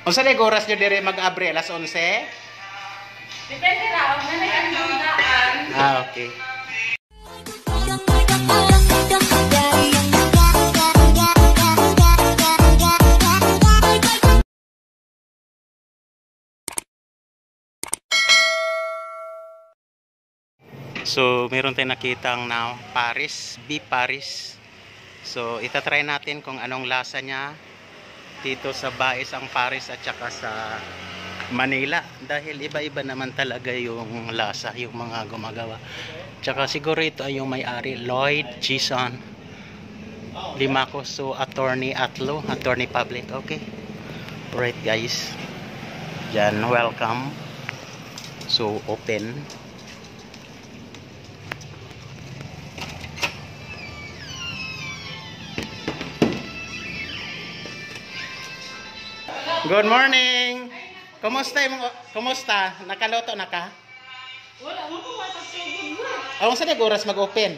Unsa day oras nyo dire mag-abre alas 11? Depende raw, na nag-andaan. Okay. So, meron tayong nakitang na Paris, beef Paris. So, itatry natin kung anong lasa niya dito sa Bais ang Paris at saka sa Manila. Dahil iba-iba naman talaga yung lasa, yung mga gumagawa. Tsaka siguro ito ay yung may-ari, Lloyd Gison Limaco. So, attorney at law, attorney public. Okay. Alright guys. Yan, welcome. So, open. Good morning. Kumusta mo? Kumusta? Nakaloto na ka? Wala mo kung matasugod mo. Awang sa oras mag-open?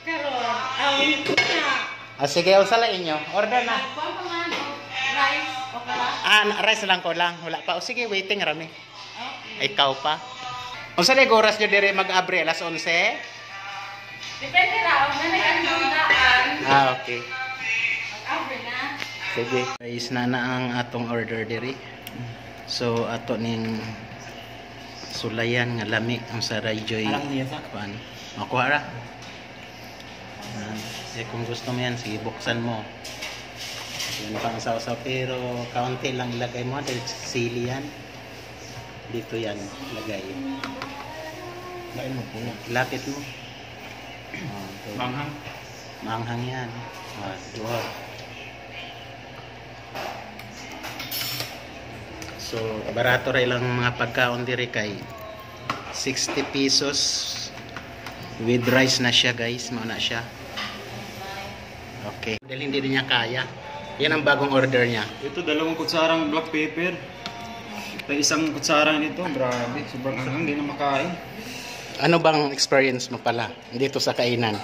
Karon, awin ko na. Sige, unsa la inyo? Order na. Kuha pa man rice o kala. Rice lang ko lang. Wala pa. Sige, waiting rami. Okay. Ikaw pa. Unsa day oras nyo dire mag-abre alas 11? Depende raw, na nag-andaan. Okay. Mag-abre na. Sige. Guys, na ang atong order diri. So, ato ning sulayan nga lami ang sa Rayjoy. Alam niya sa? Kuan. Makuha ra. Kung gusto mo yan, sige, buksan mo. Yan pang sausaw, pero kaunti lang ilagay mo dahil sili yan. Dito yan, lagay. Lain mo po. Lapit mo. Manghang. Manghang yan. Duha. So, barato rin lang mga pagkaon diri kay 60 pesos with rice na siya guys, mauna siya. Okay. Dahil hindi niya kaya. Yan ang bagong order niya. Ito, 2 kutsarang black pepper. Ito, 1 kutsara nito. Grabe, sobrang anghang, hindi na makain. Ano bang experience mo pala dito sa kainan?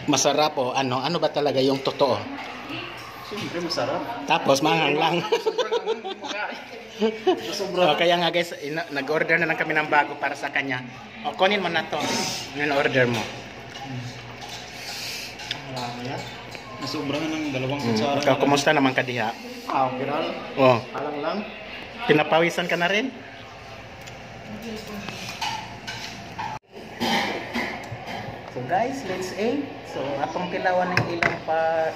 Masarap o ano? Ano ba talaga yung totoo? Siyempre, masarap. Tapos manghang lang. Sobrang anghang, hindi makain. Sobrang. Kaya nga guys, nag-order na lang kami ng bago para sa kanya. O, kunin mo na to. Yung order mo. Sobrang ng 2 kutsara. Ikaw, kumusta naman ka diha? Okay lang. Oh, Alang lang. pinapawisan ka na rin? So guys, let's eat. So atong kilawan ng ilang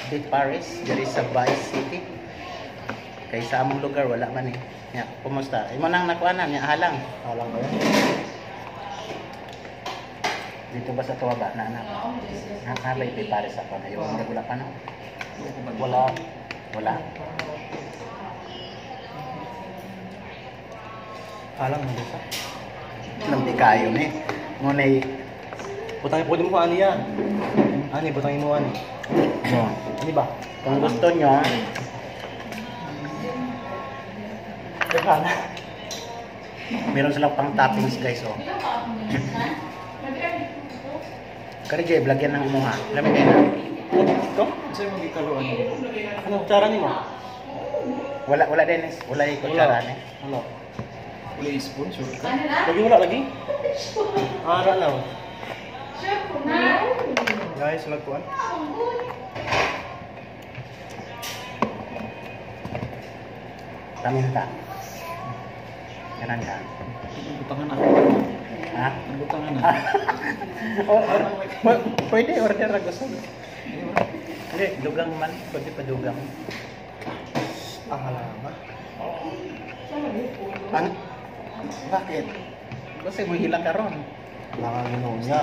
beef Paris diri sa Vice City. Kay sa among lugar wala man eh. Ya, kumusta? Imo nang nakuanan nya halang. Alang ba yan? Dito ba sa tuwa ba na anak? Nakabay beef Paris ako na yung wala pa no. Wala. Wala. Alang mo dito. Lambi kayo ni. Ngunay Putangin, pwede mo pa ano yan? Ani, putangin mo ano? Ano ba? kung gusto nyo, meron silang pang toppings guys oh. Kari Jay, lagyan ng imuha. Lamig kayo na. Ito? Sa'yo magkikaroon. Ano, kutsara niyo mo? Wala din. Wala yung kutsara eh. Ano? Wala yung spoon, sure ka? Lagi wala lagi? Ara lang. Guys, nagkuhan. Tamin ka. Ganan ka. Butangan na. Ha? Butangan na. Pwede order na gusto. Hindi, dugang man. Pwede pa dugang. Halama. Bakit? Kasi mo hila ka ron. Nakanginaw niya.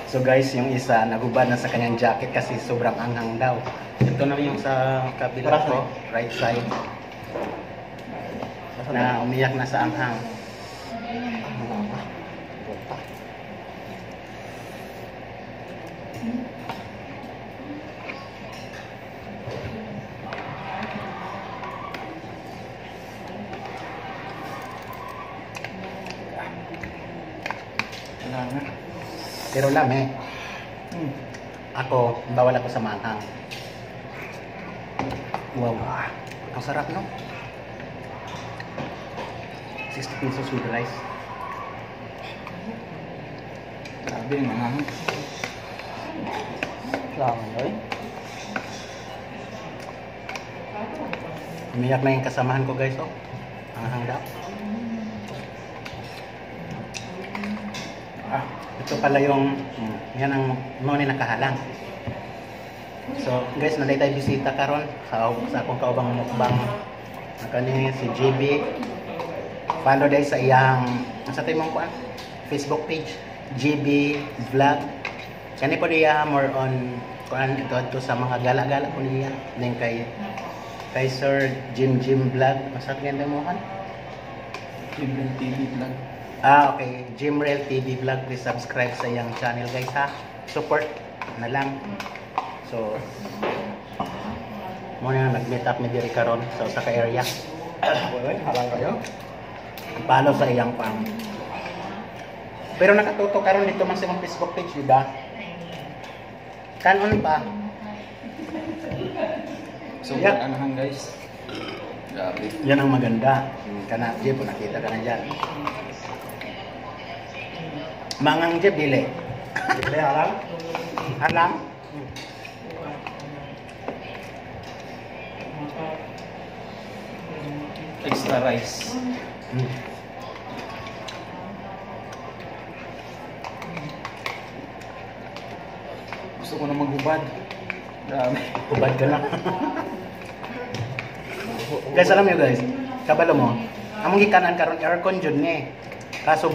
So guys, yung isa nagubad na sa kanyang jacket kasi sobrang anghang daw. Ito na yung sa kabila ko, right side. Na umiyak na sa anghang. Pero lami. ako, bawal ako sa manghang. Wow. Ang sarap, no? 60 pesos with rice. Grabe yung mga hang. Lang, eh. Umiyak na yung kasamahan ko, guys, oh. Ang hangda. Ito pala yung, yan ang mga nakahalang. So, guys, naday tayo bisita karon sa akong kaubang mukbang. Kani si JB. Follow dahil sa iyang, sa tayo mong kuan? Facebook page. JB Vlog. Kani po niya more on kuan ito sa mga gala-gala po niya. Then kay Sir Jim Vlog. Masat ganda mo kan? Jimrel TV vlog. Okay. Jimrel TV Vlog. Please subscribe sa iyang channel, guys, ha. Support na lang. So, muna nag-meet up ni Diri karon sa usa ka area. Halang kayo. Follow sa iyang pang. Pero nakatuto karon dito man sa imong Facebook page, di ba? Kanon pa. Sobrang anghang, guys. Grabe. Yan ang maganda. Kana Jeb, nakita ka na dyan. Mangang Jeb, dili. Dili, halang? Halang? Extra rice. Gusto ko na maghubad. Grabe. Ubad ka na. Guys, alam nyo guys, kabalo mo, among gikanan karon aircon jud ni. Kaso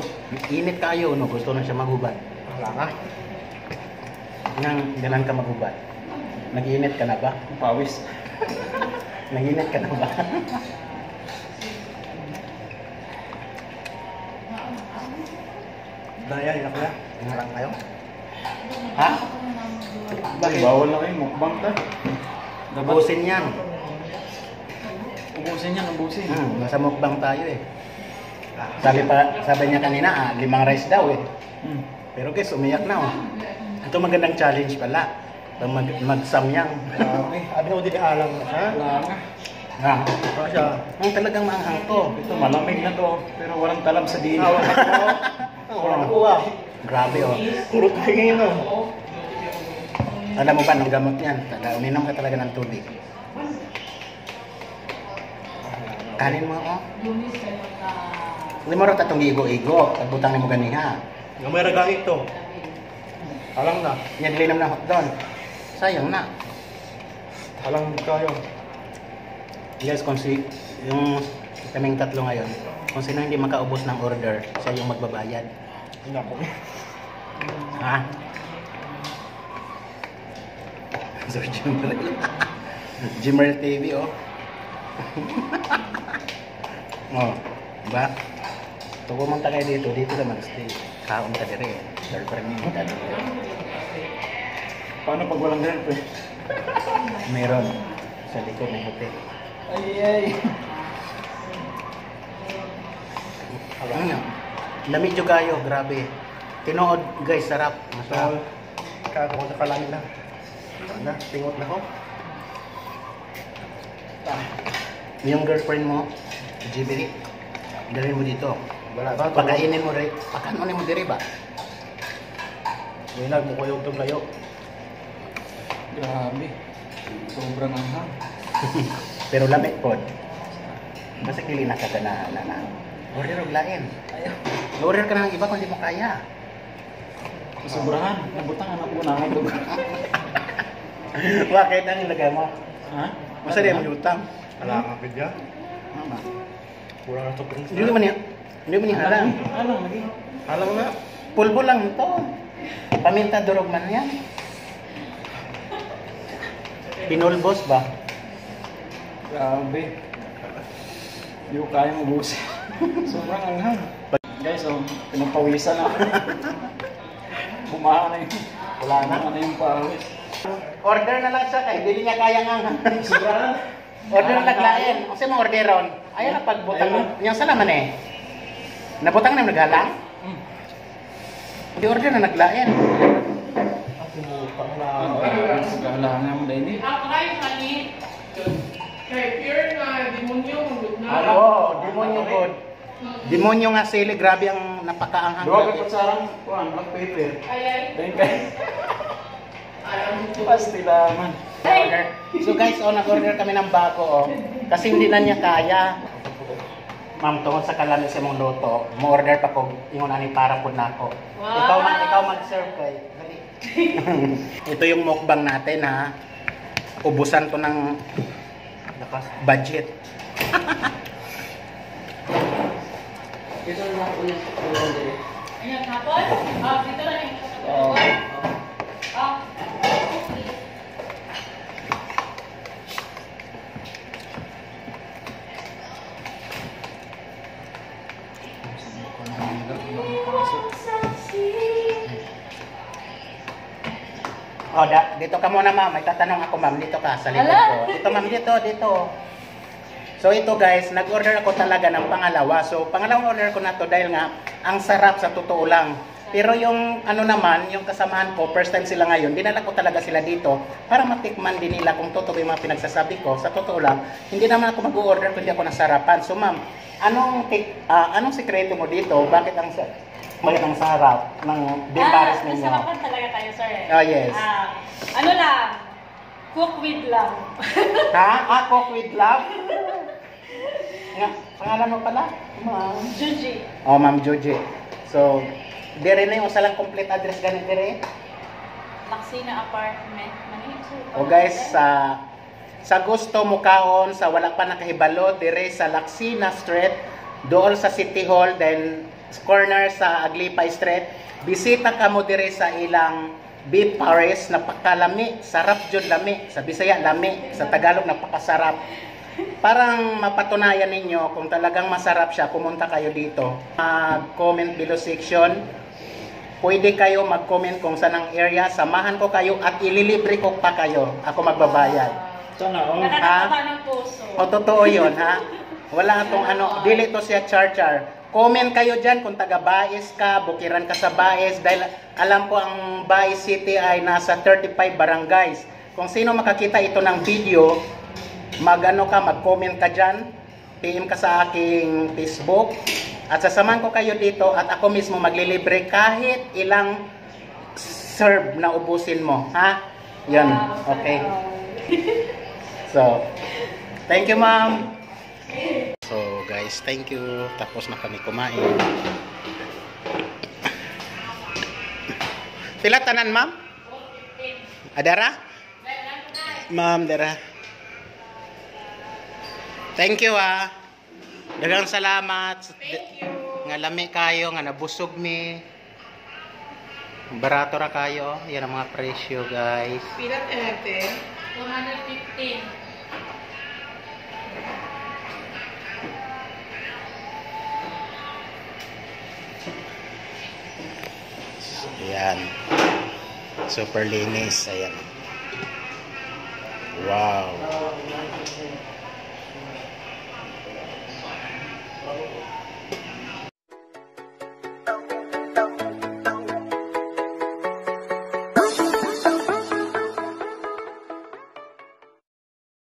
init kayo, no, gusto na siya maghubad. Wala ka. Nang dalan ka maghubad. Nag-init ka na ba? Pawis. Nag-init ka na ba? Daya, inak na. Ingarang kayo. Ha? Bakit? Bawal na kayo, mukbang ta. Ubusin yan. Ubusin yan, ubusin. Nasa mukbang tayo eh. Sabi niya kanina, 5 rice daw eh. Pero guys, umiyak na oh. Ito magandang challenge pala. Magsamyang. Grabe. Abi mo din alam ha? Wala nga. Ha? Siya. Ang talagang maanghang to. Ito malamig na to, pero walang talam sa dini. Walang kuha. Grabe oh. Puro tayo ngayon oh. Alam mo ba, nung gamot yan, uminom ka talaga ng tubig. Kanin mo oh. Hindi mo rin tatong igo-igo. Pagbutang mo ganiha. May ragang ito. Halang na. Yan, linam na hot doon. Sayang na. Halang kayo. Guys, kung yung kaming tatlo ngayon, kung sino hindi makaubos ng order, siya yung magbabayad. Nako. Ha? So, Jimrel. Jimrel TV, oh. Oh, diba? Kung pumunta kayo dito ka mag-stay. Kaon ka dire. Girlfriend mo ka dire. Paano pag walang girlfriend? Meron. Sa likod ng hotel. Ay. Alam nyo. Lamig yung gayo, grabe. Tinood, guys, sarap. Masarap. Kako ko sa kalangin na. Ano? Tingot na ko. Yung girlfriend mo, Jibiri, dalhin mo dito. Wala ba? Pagkainin mo rin. Pagkainin mo diri ba? May mo ko yung kayo. Grabe. Sobrang anghang. Pero lamig po. Basta kili na ka na. Order og lain. Order ka na ng iba kung di mo kaya. Sobrahan. Nabutang anak ko na ako. Bakit ang ilagay mo? Ha? Masa di mo utang? Halang kapit niya. Mama. Kurang na to. Hindi mo niya. Hindi mo niya halang. Halang lagi. Halang na. Pulbo lang ito. Paminta durog man yan. Pinulbos ba? Grabe. Hindi ko kaya mabusin. Sobrang anghang. Guys, pinapawisan ako. Bumaha na yung... Wala na. Bumaha na yung pawis. Order na lang siya kay dili niya kaya nga. Sobrang... Order na naglain. Kung sino mo orderon, ayaw na pagbutang. Yung sa naman eh. Nabutang na naghalang? Hindi order na naglain. Pagkahalangan mo dahil eh. Rice, honey. Kay pure na demonyo kung good na. Demonyo ko. Demonyo nga sili, grabe ang napakaanghang. Dua ka kutsarang kuan, black pepper. Ay. Dahil kay. Pasti laman. Order. So guys, nag-order kami ng bago kasi hindi na niya kaya. Ma'am, tungkol sa kalami sa mong luto, mo-order pa ko, ingon ani para po na ako. Wow. Ikaw mag-serve kay. Dali. Ito yung mukbang natin ha. Ubusan ko ng budget. Ayan, hapon? Dito lang yung Dito ka muna ma'am. May tatanong ako ma'am. Dito ka sa likod ko. Dito ma'am, dito. So ito guys, nag-order ako talaga ng pangalawa. So pangalawang order ko na to dahil nga ang sarap sa totoo lang. Pero yung ano naman, yung kasamahan ko, first time sila ngayon, dinala ko talaga sila dito para matikman din nila kung totoo yung mga pinagsasabi ko. Sa totoo lang, hindi naman ako mag-order kung hindi ako nasarapan. So ma'am, anong sikreto mo dito? Bakit ang sarap ng beef pares ninyo? Nasarapan talaga tayo, sir. Oh yes. Ano lang, cook with love. Ha? Cook with love? Nga, pangalan mo pala? Ma'am. Juji. Oh, Ma'am Juji. So, dire na yung usalang complete address ganit dire. Laksina apartment. O guys, sa gusto mo kaon sa wala pa nakahibalo dire sa Laksina Street, dool sa City Hall, then corner sa Aglipay Street. Bisita ka mo dire sa ilang beef pares, napakalami, sarap jud lami. Sa Bisaya lami, sa Tagalog napakasarap. Parang mapatunayan ninyo kung talagang masarap siya, pumunta kayo dito. Comment below section. Pwede kayo mag-comment kung saan ang area. Samahan ko kayo at ililibre ko pa kayo. Ako magbabayad. Sana all. Nakakatawa ng puso. O totoo yun ha? Wala itong dili to siya char-char. Comment kayo dyan kung taga Baez ka, bukiran ka sa Baez. Dahil alam ko ang Baez City ay nasa 35 barangays. Kung sino makakita ito ng video, mag-comment ka dyan, PM ka sa aking Facebook, at sasamahan ko kayo dito at ako mismo maglilibre kahit ilang serve na ubusin mo, ha? Yan, okay. So, thank you ma'am. So guys, thank you. Tapos na kami kumain. Pila tanan ma'am? Adara? Ma'am, dara. Thank you daghang salamat. Thank you. Nga lami kayo, nga nabusog mi. Barato ra kayo. Yan ang mga presyo guys. Pilat ete? 215. Ayan. Super linis. Ayan. Wow.